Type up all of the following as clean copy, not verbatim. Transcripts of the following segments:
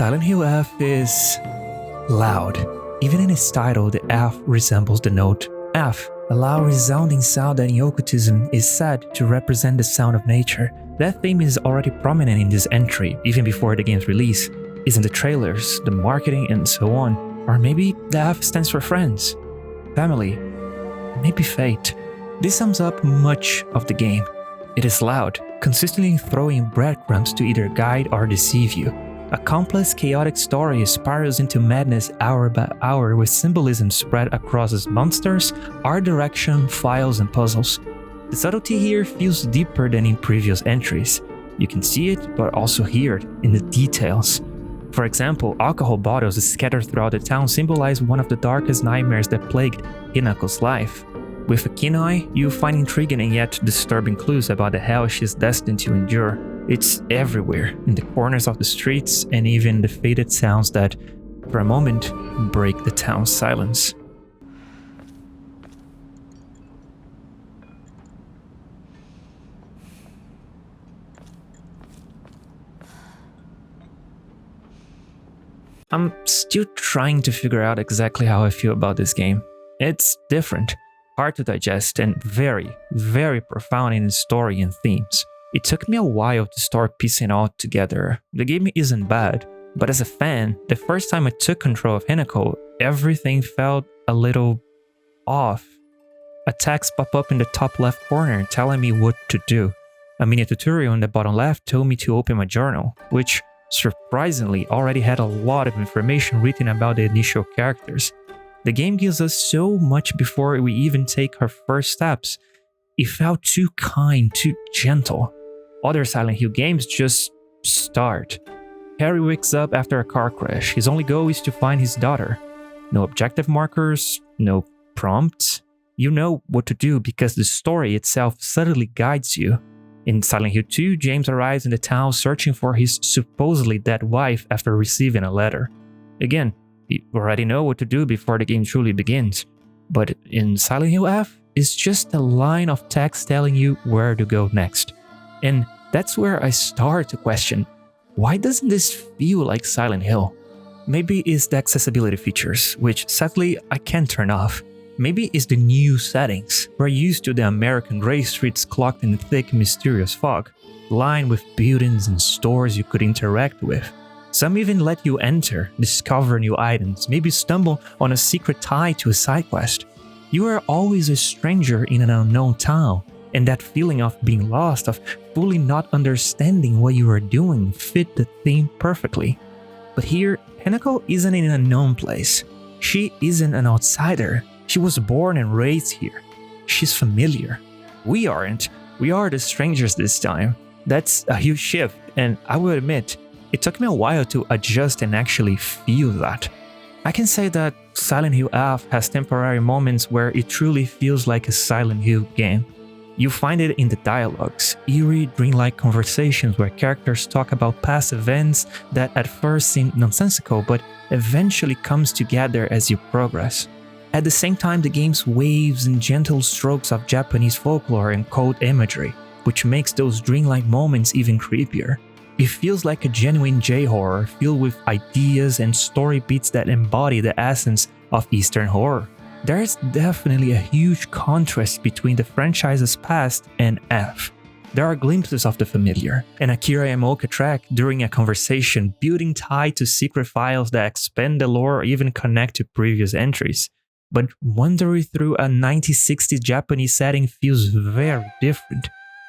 Silent Hill F is loud. Even in its title, the F resembles the note F, a loud resounding sound that in occultism is said to represent the sound of nature. That theme is already prominent in this entry, even before the game's release. Is in the trailers, the marketing, and so on. Or maybe the F stands for friends, family, maybe fate. This sums up much of the game. It is loud, consistently throwing breadcrumbs to either guide or deceive you. A complex, chaotic story spirals into madness hour by hour with symbolism spread across its monsters, art direction, files, and puzzles. The subtlety here feels deeper than in previous entries. You can see it, but also hear it in the details. For example, alcohol bottles scattered throughout the town symbolize one of the darkest nightmares that plagued Hinako's life. With a keen eye, you find intriguing and yet disturbing clues about the hell she's destined to endure. It's everywhere, in the corners of the streets, and even the faded sounds that, for a moment, break the town's silence. I'm still trying to figure out exactly how I feel about this game. It's different, hard to digest, and very, very profound in its story and themes. It took me a while to start piecing it all together. The game isn't bad, but as a fan, the first time I took control of Hinako, everything felt a little off. A text popped up in the top left corner telling me what to do. A mini tutorial in the bottom left told me to open my journal, which surprisingly already had a lot of information written about the initial characters. The game gives us so much before we even take our first steps. It felt too kind, too gentle. Other Silent Hill games just start. Harry wakes up after a car crash. His only goal is to find his daughter. No objective markers, no prompts. You know what to do because the story itself subtly guides you. In Silent Hill 2, James arrives in the town searching for his supposedly dead wife after receiving a letter. Again, you already know what to do before the game truly begins. But in Silent Hill F, it's just a line of text telling you where to go next. And that's where I start to question, why doesn't this feel like Silent Hill? Maybe it's the accessibility features, which sadly I can't turn off. Maybe it's the new settings. We're used to the American gray streets cloaked in thick, mysterious fog, lined with buildings and stores you could interact with. Some even let you enter, discover new items, maybe stumble on a secret tied to a side quest. You are always a stranger in an unknown town, and that feeling of being lost, of fully not understanding what you are doing, fit the theme perfectly. But here, Hinako isn't in an unknown place. She isn't an outsider. She was born and raised here. She's familiar. We aren't. We are the strangers this time. That's a huge shift, and I will admit, it took me a while to adjust and actually feel that. I can say that Silent Hill F has temporary moments where it truly feels like a Silent Hill game. You find it in the dialogues, eerie, dreamlike conversations where characters talk about past events that at first seem nonsensical but eventually comes together as you progress. At the same time, the game's waves and gentle strokes of Japanese folklore and code imagery, which makes those dreamlike moments even creepier. It feels like a genuine J-horror filled with ideas and story beats that embody the essence of Eastern horror. There is definitely a huge contrast between the franchise's past and F. There are glimpses of the familiar, an Akira Yamaoka track during a conversation, building tied to secret files that expand the lore or even connect to previous entries. But wandering through a 1960s Japanese setting feels very different.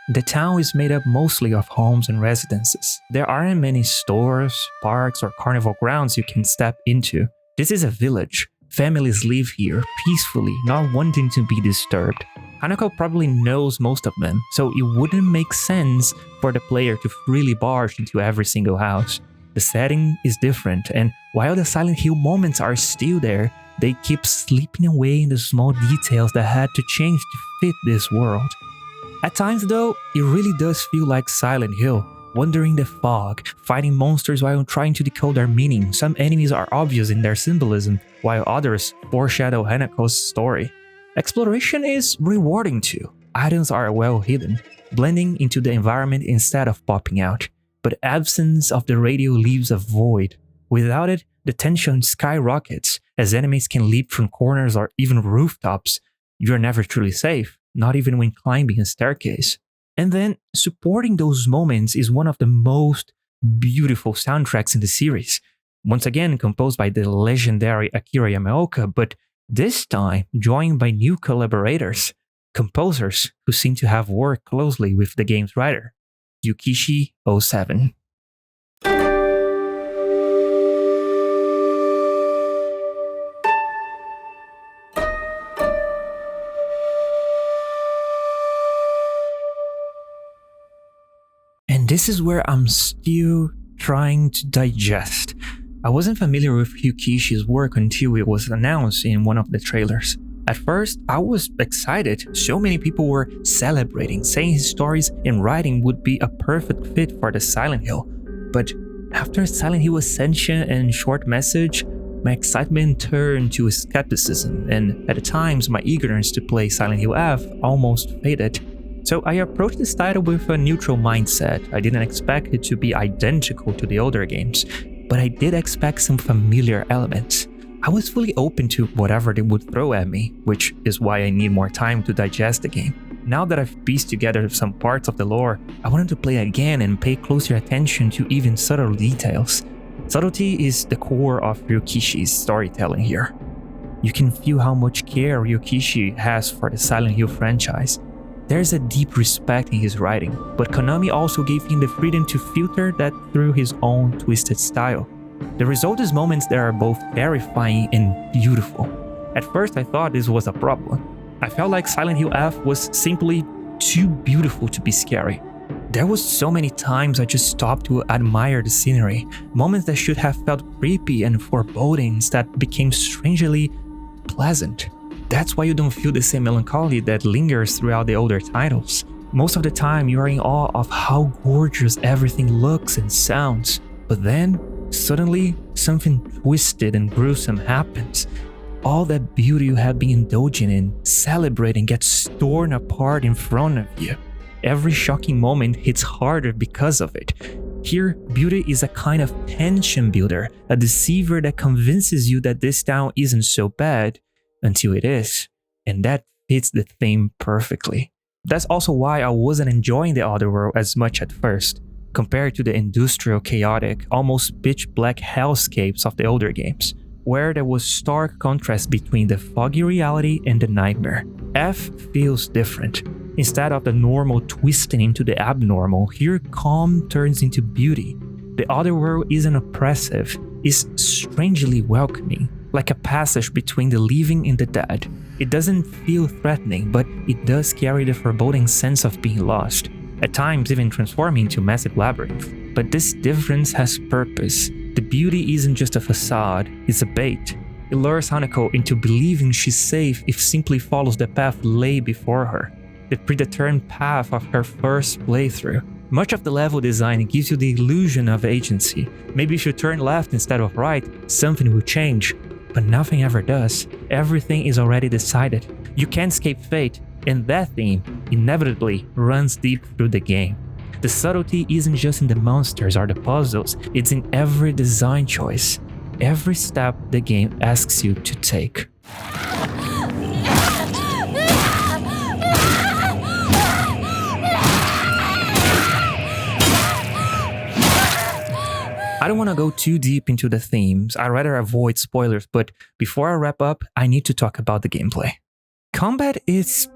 The town is made up mostly of homes and residences. There aren't many stores, parks, or carnival grounds you can step into. This is a village. Families live here peacefully, not wanting to be disturbed. Hanako probably knows most of them, so it wouldn't make sense for the player to freely barge into every single house. The setting is different, and while the Silent Hill moments are still there, they keep slipping away in the small details that had to change to fit this world. At times though, it really does feel like Silent Hill. Wandering the fog, fighting monsters while trying to decode their meaning. Some enemies are obvious in their symbolism, while others foreshadow Hanako's story. Exploration is rewarding too. Items are well hidden, blending into the environment instead of popping out. But absence of the radio leaves a void, Without it, the tension skyrockets as enemies can leap from corners or even rooftops. You're never truly safe, not even when climbing a staircase. And then, supporting those moments is one of the most beautiful soundtracks in the series. Once again, composed by the legendary Akira Yamaoka, but this time joined by new collaborators, composers who seem to have worked closely with the game's writer, Yukishi 07. And this is where I'm still trying to digest. I wasn't familiar with Yukishi's work until it was announced in one of the trailers. At first, I was excited. So many people were celebrating, saying his stories and writing would be a perfect fit for the Silent Hill. But after Silent Hill Ascension and Short Message, my excitement turned to skepticism, and at times my eagerness to play Silent Hill F almost faded. So I approached this title with a neutral mindset. I didn't expect it to be identical to the older games, but I did expect some familiar elements. I was fully open to whatever they would throw at me, which is why I need more time to digest the game. Now that I've pieced together some parts of the lore, I wanted to play again and pay closer attention to even subtle details. Subtlety is the core of Ryukishi's storytelling here. You can feel how much care Ryukishi has for the Silent Hill franchise. There's a deep respect in his writing, but Konami also gave him the freedom to filter that through his own twisted style. The result is moments that are both terrifying and beautiful. At first I thought this was a problem. I felt like Silent Hill F was simply too beautiful to be scary. There was so many times I just stopped to admire the scenery, moments that should have felt creepy and foreboding that became strangely pleasant. That's why you don't feel the same melancholy that lingers throughout the older titles. Most of the time you are in awe of how gorgeous everything looks and sounds, but then suddenly something twisted and gruesome happens. All that beauty you have been indulging in, celebrating, gets torn apart in front of you. Every shocking moment hits harder because of it. Here, beauty is a kind of tension builder, a deceiver that convinces you that this town isn't so bad until it is, and that fits the theme perfectly. That's also why I wasn't enjoying the Otherworld as much at first, compared to the industrial, chaotic, almost pitch-black hellscapes of the older games, where there was stark contrast between the foggy reality and the nightmare. F feels different. Instead of the normal twisting into the abnormal, here calm turns into beauty. The Otherworld isn't oppressive, it's strangely welcoming, like a passage between the living and the dead. It doesn't feel threatening, but it does carry the foreboding sense of being lost, at times even transforming into a massive labyrinth. But this difference has purpose. The beauty isn't just a facade, it's a bait. It lures Hanako into believing she's safe if simply follows the path laid before her, the predetermined path of her first playthrough. Much of the level design gives you the illusion of agency. Maybe if you turn left instead of right, something will change. But nothing ever does. Everything is already decided. You can't escape fate, and that theme inevitably runs deep through the game. The subtlety isn't just in the monsters or the puzzles, it's in every design choice, every step the game asks you to take. I don't want to go too deep into the themes, I'd rather avoid spoilers, but before I wrap up, I need to talk about the gameplay. Combat is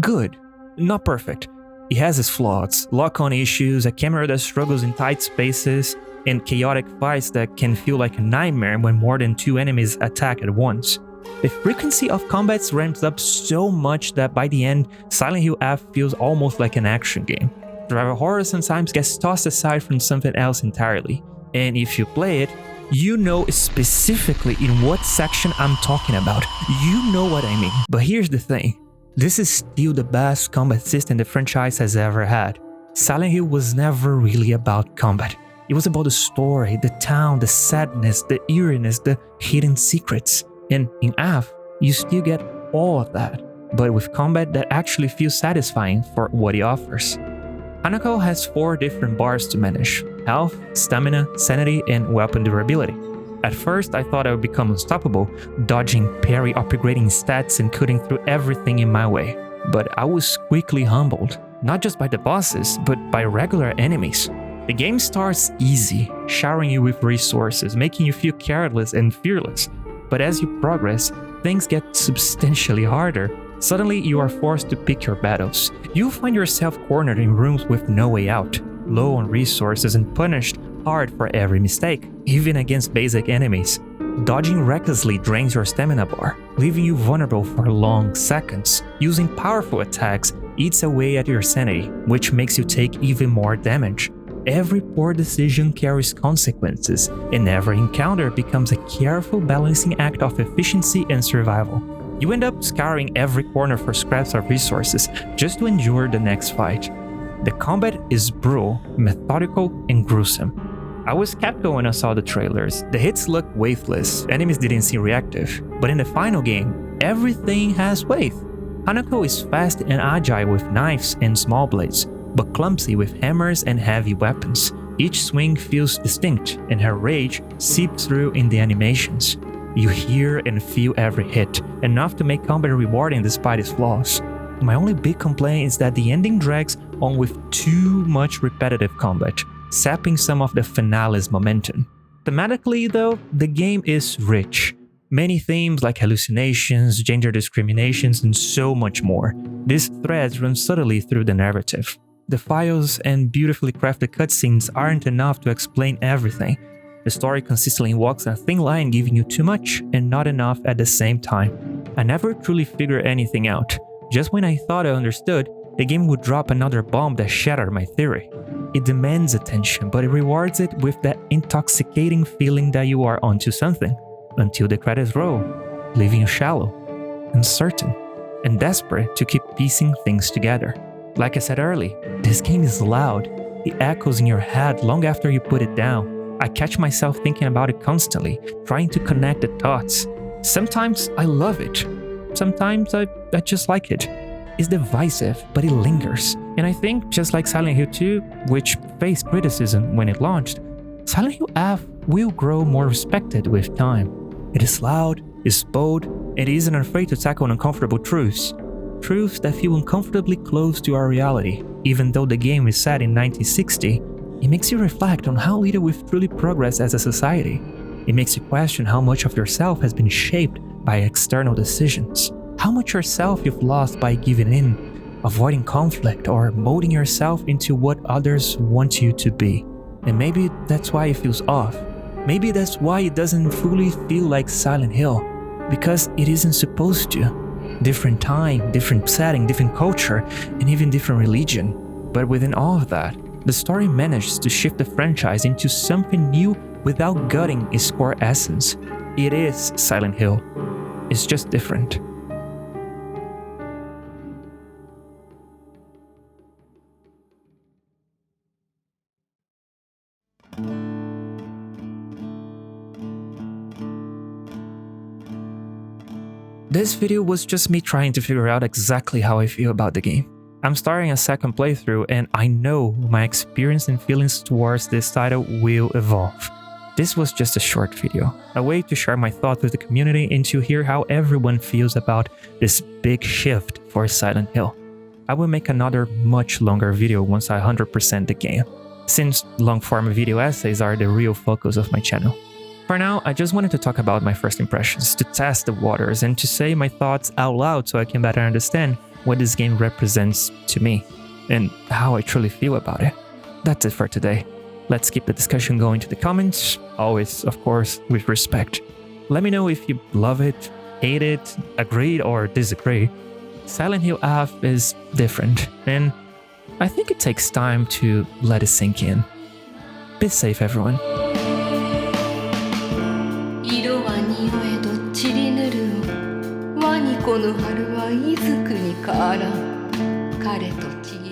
good, not perfect. It has its flaws, lock-on issues, a camera that struggles in tight spaces, and chaotic fights that can feel like a nightmare when more than 2 enemies attack at once. The frequency of combats ramps up so much that by the end, Silent Hill F feels almost like an action game. Survival horror sometimes gets tossed aside from something else entirely. And if you play it, you know specifically in what section I'm talking about. You know what I mean. But here's the thing. This is still the best combat system the franchise has ever had. Silent Hill was never really about combat. It was about the story, the town, the sadness, the eeriness, the hidden secrets. And in F, you still get all of that, but with combat that actually feels satisfying for what it offers. Hanako has 4 different bars to manage: health, stamina, sanity, and weapon durability. At first, I thought I would become unstoppable, dodging, parry, upgrading stats, and cutting through everything in my way. But I was quickly humbled, not just by the bosses, but by regular enemies. The game starts easy, showering you with resources, making you feel careless and fearless. But as you progress, things get substantially harder. Suddenly, you are forced to pick your battles. You'll find yourself cornered in rooms with no way out, low on resources and punished hard for every mistake, even against basic enemies. Dodging recklessly drains your stamina bar, leaving you vulnerable for long seconds. Using powerful attacks eats away at your sanity, which makes you take even more damage. Every poor decision carries consequences, and every encounter becomes a careful balancing act of efficiency and survival. You end up scouring every corner for scraps of resources just to endure the next fight. The combat is brutal, methodical, and gruesome. I was skeptical when I saw the trailers. The hits looked weightless, enemies didn't seem reactive, but in the final game, everything has weight. Hanako is fast and agile with knives and small blades, but clumsy with hammers and heavy weapons. Each swing feels distinct, and her rage seeps through in the animations. You hear and feel every hit, enough to make combat rewarding despite its flaws. My only big complaint is that the ending drags on with too much repetitive combat, sapping some of the finale's momentum. Thematically, though, the game is rich. Many themes like hallucinations, gender discriminations, and so much more. These threads run subtly through the narrative. The files and beautifully crafted cutscenes aren't enough to explain everything. The story consistently walks a thin line, giving you too much and not enough at the same time. I never truly figured anything out. Just when I thought I understood, the game would drop another bomb that shattered my theory. It demands attention, but it rewards it with that intoxicating feeling that you are onto something, until the credits roll, leaving you shallow, uncertain, and desperate to keep piecing things together. Like I said earlier, this game is loud. It echoes in your head long after you put it down. I catch myself thinking about it constantly, trying to connect the dots. Sometimes I love it. Sometimes I just like it. It's divisive, but it lingers. And I think, just like Silent Hill 2, which faced criticism when it launched, Silent Hill F will grow more respected with time. It is loud, it's bold, and it isn't afraid to tackle uncomfortable truths. Truths that feel uncomfortably close to our reality. Even though the game is set in 1960, it makes you reflect on how little we've truly progressed as a society. It makes you question how much of yourself has been shaped by external decisions. How much yourself you've lost by giving in, avoiding conflict, or molding yourself into what others want you to be. And maybe that's why it feels off. Maybe that's why it doesn't fully feel like Silent Hill. Because it isn't supposed to. Different time, different setting, different culture, and even different religion. But within all of that, the story manages to shift the franchise into something new without gutting its core essence. It is Silent Hill. It's just different. This video was just me trying to figure out exactly how I feel about the game. I'm starting a second playthrough, and I know my experience and feelings towards this title will evolve. This was just a short video, a way to share my thoughts with the community and to hear how everyone feels about this big shift for Silent Hill. I will make another much longer video once I 100% the game, since long-form video essays are the real focus of my channel. For now, I just wanted to talk about my first impressions, to test the waters, and to say my thoughts out loud so I can better understand what this game represents to me, and how I truly feel about it. That's it for today. Let's keep the discussion going to the comments, always, of course, with respect. Let me know if you love it, hate it, agreed or disagree. Silent Hill F is different, and I think it takes time to let it sink in. Be safe, everyone. 色は匂えど散りぬる我にこの春はいずくにから彼と散り